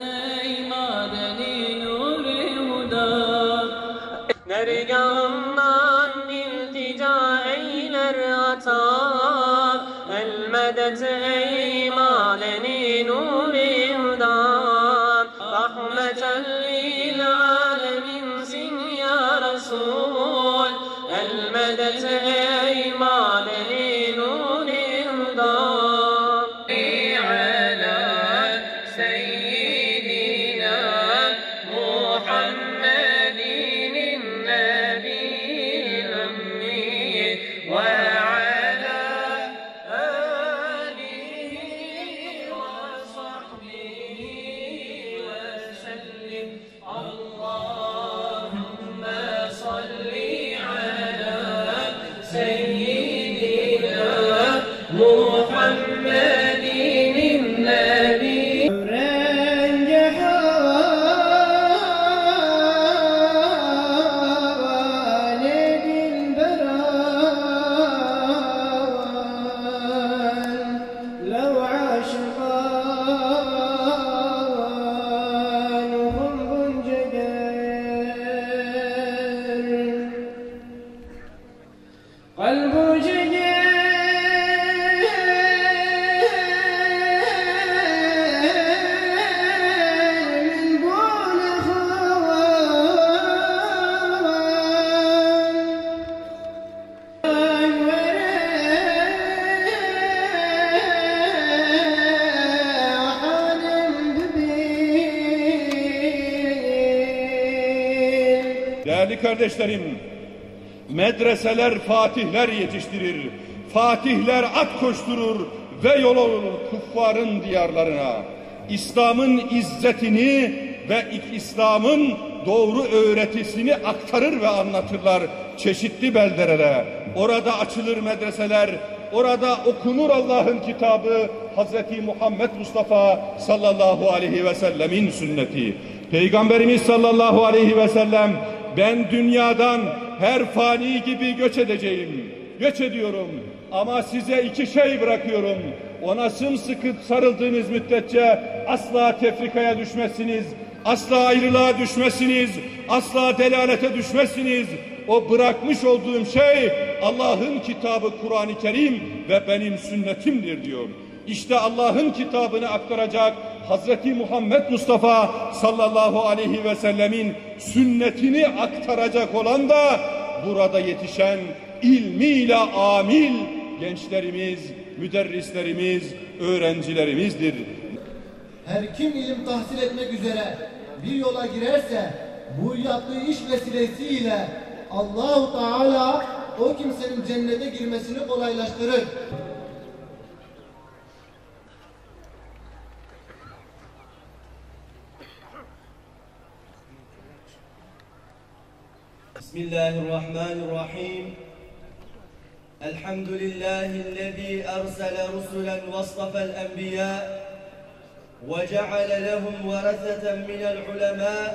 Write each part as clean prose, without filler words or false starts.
ey madeni nuri huda, dergahından iltica eyler ata, el medet ey madeni nuri huda, rahmeten lil aleminsin ya Resul, el medet ey madeni nuri huda. Değerli kardeşlerim, medreseler fatihler yetiştirir, fatihler at koşturur ve yol olur kuffarın diyarlarına. İslam'ın izzetini ve İslam'ın doğru öğretisini aktarır ve anlatırlar çeşitli beldelere. Orada açılır medreseler, orada okunur Allah'ın kitabı, Hazreti Muhammed Mustafa sallallahu aleyhi ve sellemin sünneti. Peygamberimiz sallallahu aleyhi ve sellem, ben dünyadan her fani gibi göç edeceğim, göç ediyorum ama size iki şey bırakıyorum. Ona sımsıkı sarıldığınız müddetçe asla tefrikaya düşmezsiniz, asla ayrılığa düşmezsiniz, asla delalete düşmezsiniz. O bırakmış olduğum şey Allah'ın kitabı Kur'an-ı Kerim ve benim sünnetimdir diyor. İşte Allah'ın kitabını aktaracak Hazreti Muhammed Mustafa sallallahu aleyhi ve sellemin sünnetini aktaracak olan da burada yetişen ilmiyle amil gençlerimiz, müderrislerimiz, öğrencilerimizdir. Her kim ilim tahsil etmek üzere bir yola girerse bu yaptığı iş vesilesiyle Allah-u Teala o kimsenin cennete girmesini kolaylaştırır. Bismillahirrahmanirrahim. Elhamdülillahi'llezî ersele rusulen vasfafel enbiyâ ve ceale lehum vereseten minel ulemâ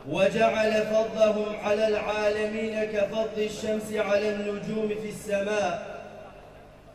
ve ceale fadlahum alel âlemîne kefadli'ş-şemsi alen nucûmi fi's-semâ.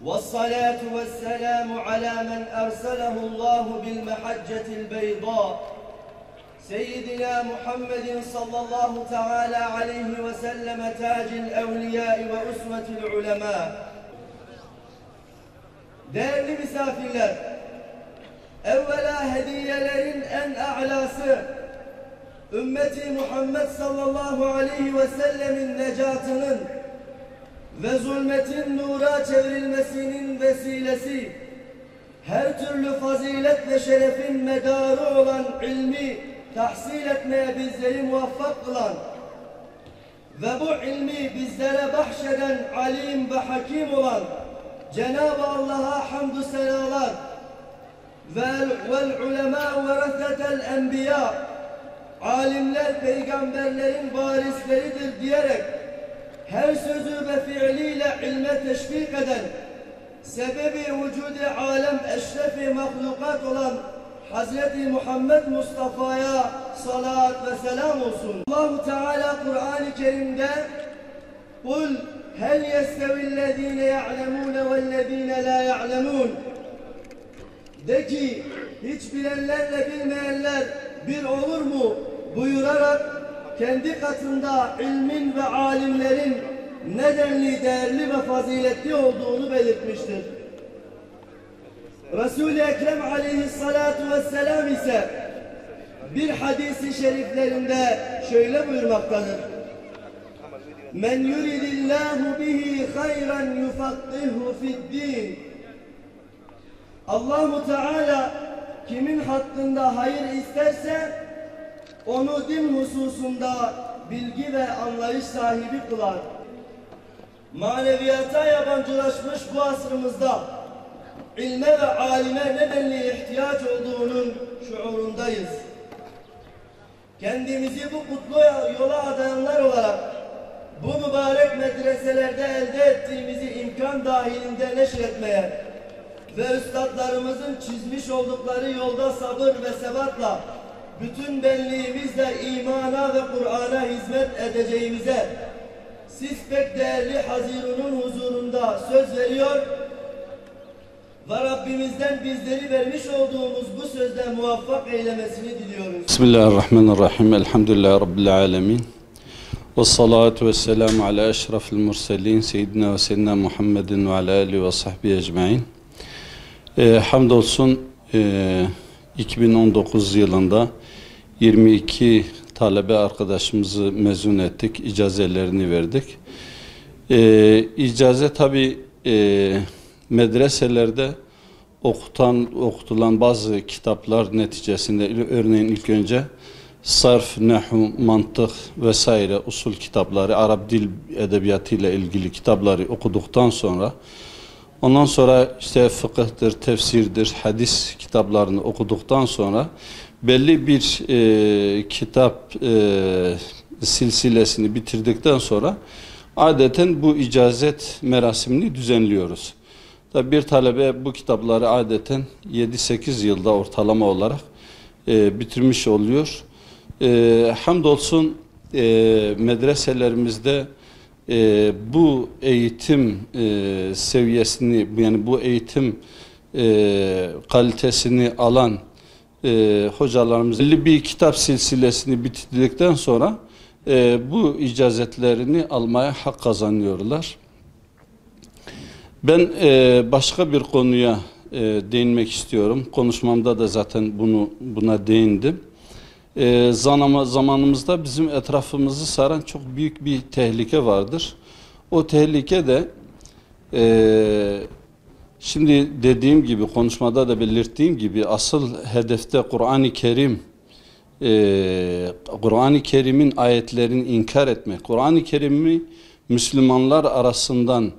Vessalâtu vesselâmu alâ men erselehullâhu bil-mehaccetil beydâ. Seyyidina Muhammedin sallallahu teala aleyhi ve selleme tacil evliyâi ve usvetil ulemâ. Değerli misafirler, evvela hediyelerin en a'lası, ümmeti Muhammed sallallahu aleyhi ve sellemin necatının ve zulmetin nura çevrilmesinin vesilesi, her türlü fazilet ve şerefin medarı olan ilmi tahsil etmeye bizleri muvaffak kılan ve bu ilmi bizlere bahşeden alim ve hakim olan Cenab-ı Allah'a hamdü senalar vel ulemâ veresetel enbiya, alimler peygamberlerin varisleridir diyerek her sözü ve fiiliyle ilme teşvik eden, sebebi vücud-i alem eşrefi mahlukat olan Hazreti Muhammed Mustafa'ya salat ve selam olsun. Allah-u Teala Kur'an-ı Kerim'de "Kul hel yestevillezine ya'lemune vellezine la ya'lemun" de ki, hiç bilenlerle bilmeyenler bir olur mu buyurarak kendi katında ilmin ve alimlerin nedenli, değerli ve faziletli olduğunu belirtmiştir. Resul-i Ekrem aleyhissalatu vesselam ise bir hadisi şeriflerinde şöyle buyurmaktadır. Men yuridillahu bihi hayran yufakkihu fi'd-din. Allahu Teala kimin hakkında hayır isterse onu din hususunda bilgi ve anlayış sahibi kılar. Maneviyata yabancılaşmış bu asrımızda ilme ve alime nedenli ihtiyaç olduğunun şuurundayız. Kendimizi bu kutlu yola adayanlar olarak bu mübarek medreselerde elde ettiğimizi imkan dahilinde neşretmeye ve üstadlarımızın çizmiş oldukları yolda sabır ve sebatla bütün benliğimizle imana ve Kur'an'a hizmet edeceğimize siz pek değerli Hazirun'un huzurunda söz veriyor ve Rabbimizden bizleri vermiş olduğumuz bu sözde muvaffak eylemesini diliyoruz. Bismillahirrahmanirrahim. Elhamdülillahi Rabbil alemin. Ve salatu ve selamu ala eşrafil murselin. Seyyidina ve seyyidina Muhammedin ve ala alihi ve sahbihi ecmain. Hamdolsun 2019 yılında 22 talebe arkadaşımızı mezun ettik. İcazelerini verdik. İcaze tabi medreselerde okutulan bazı kitaplar neticesinde, örneğin ilk önce sarf, nehu, mantık vesaire usul kitapları, Arap dil edebiyatıyla ilgili kitapları okuduktan sonra, ondan sonra işte fıkıhtır, tefsirdir, hadis kitaplarını okuduktan sonra belli bir kitap silsilesini bitirdikten sonra adeten bu icazet merasimini düzenliyoruz. Tabi bir talebe bu kitapları adeten 7-8 yılda ortalama olarak bitirmiş oluyor. Hamdolsun medreselerimizde bu eğitim seviyesini, yani bu eğitim kalitesini alan hocalarımız belli bir kitap silsilesini bitirdikten sonra bu icazetlerini almaya hak kazanıyorlar. Ben başka bir konuya değinmek istiyorum. Konuşmamda da zaten buna değindim. Zamanımızda bizim etrafımızı saran çok büyük bir tehlike vardır. O tehlike de şimdi dediğim gibi, konuşmada da belirttiğim gibi asıl hedefte Kur'an-ı Kerim, Kur'an-ı Kerim'in ayetlerini inkar etmek, Kur'an-ı Kerim'i Müslümanlar arasından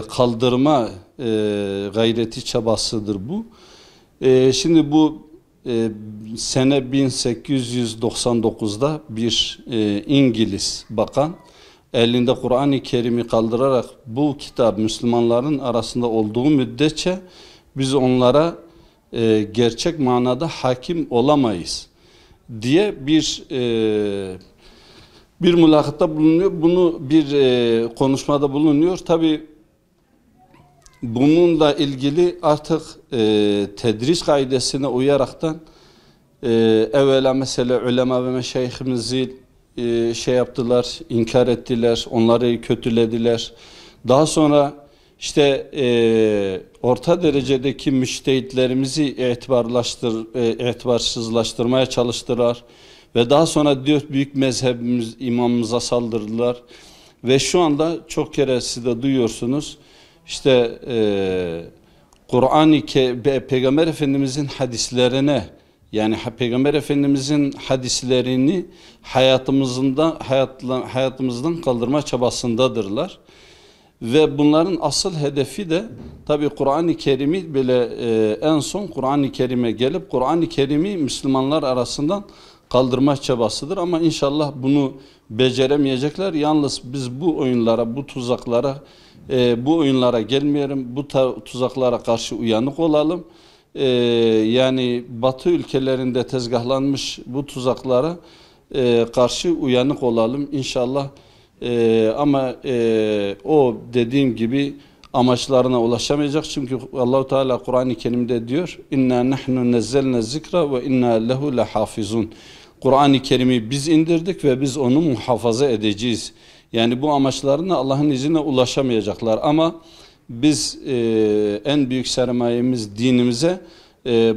kaldırma gayreti çabasıdır bu. Şimdi bu sene 1899'da bir İngiliz bakan elinde Kur'an-ı Kerim'i kaldırarak bu kitap Müslümanların arasında olduğu müddetçe biz onlara gerçek manada hakim olamayız diye bir mülakatta bulunuyor. Bunu bir konuşmada bulunuyor. Tabi bununla ilgili artık tedris kaidesine uyaraktan evvela mesela ulema ve meşayihimizi şey yaptılar, inkar ettiler, onları kötülediler. Daha sonra işte orta derecedeki müştehitlerimizi itibarsızlaştırmaya çalıştılar. Ve daha sonra 4 büyük mezhebimiz, imamımıza saldırdılar. Ve şu anda çok kere siz de duyuyorsunuz. İşte Peygamber Efendimizin hadislerine, yani Peygamber Efendimizin hadislerini hayatımızdan kaldırma çabasındadırlar. Ve bunların asıl hedefi de tabi Kur'an-ı Kerim'i böyle en son Kur'an-ı Kerim'e gelip Kur'an-ı Kerim'i Müslümanlar arasından kaldırma çabasıdır. Ama inşallah bunu beceremeyecekler. Yalnız biz bu oyunlara, bu tuzaklara, bu oyunlara gelmeyelim. Bu tuzaklara karşı uyanık olalım. Yani Batı ülkelerinde tezgahlanmış bu tuzaklara karşı uyanık olalım inşallah. Ama o dediğim gibi amaçlarına ulaşamayacak. Çünkü Allahu Teala Kur'an-ı Kerim'de diyor: "İnna nahnu nazzalna zikra ve inna lehu lahafizun." Kur'an-ı Kerim'i biz indirdik ve biz onu muhafaza edeceğiz. Yani bu amaçlarına Allah'ın izniyle ulaşamayacaklar. Ama biz en büyük sermayemiz dinimize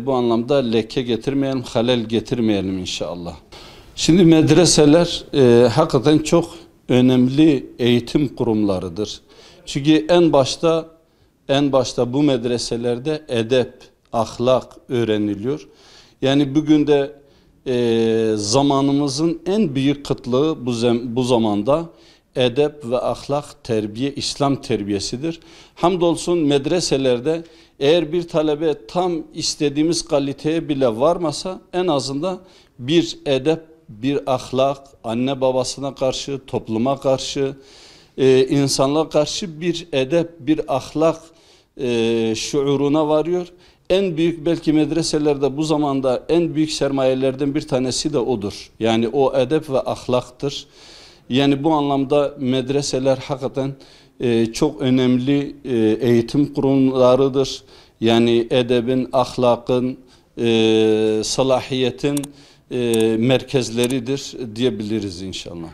bu anlamda leke getirmeyelim, halel getirmeyelim inşallah. Şimdi medreseler hakikaten çok önemli eğitim kurumlarıdır. Çünkü en başta bu medreselerde edep, ahlak öğreniliyor. Yani bugün de zamanımızın en büyük kıtlığı bu zamanda edep ve ahlak terbiye, İslam terbiyesidir. Hamdolsun medreselerde eğer bir talebe tam istediğimiz kaliteye bile varmasa en azından bir edep, bir ahlak, anne babasına karşı, topluma karşı, insanlığa karşı bir edep, bir ahlak şuuruna varıyor. En büyük belki medreselerde bu zamanda en büyük sermayelerden bir tanesi de odur. Yani o edep ve ahlaktır. Yani bu anlamda medreseler hakikaten çok önemli eğitim kurumlarıdır. Yani edebin, ahlakın, salahiyetin merkezleridir diyebiliriz inşallah.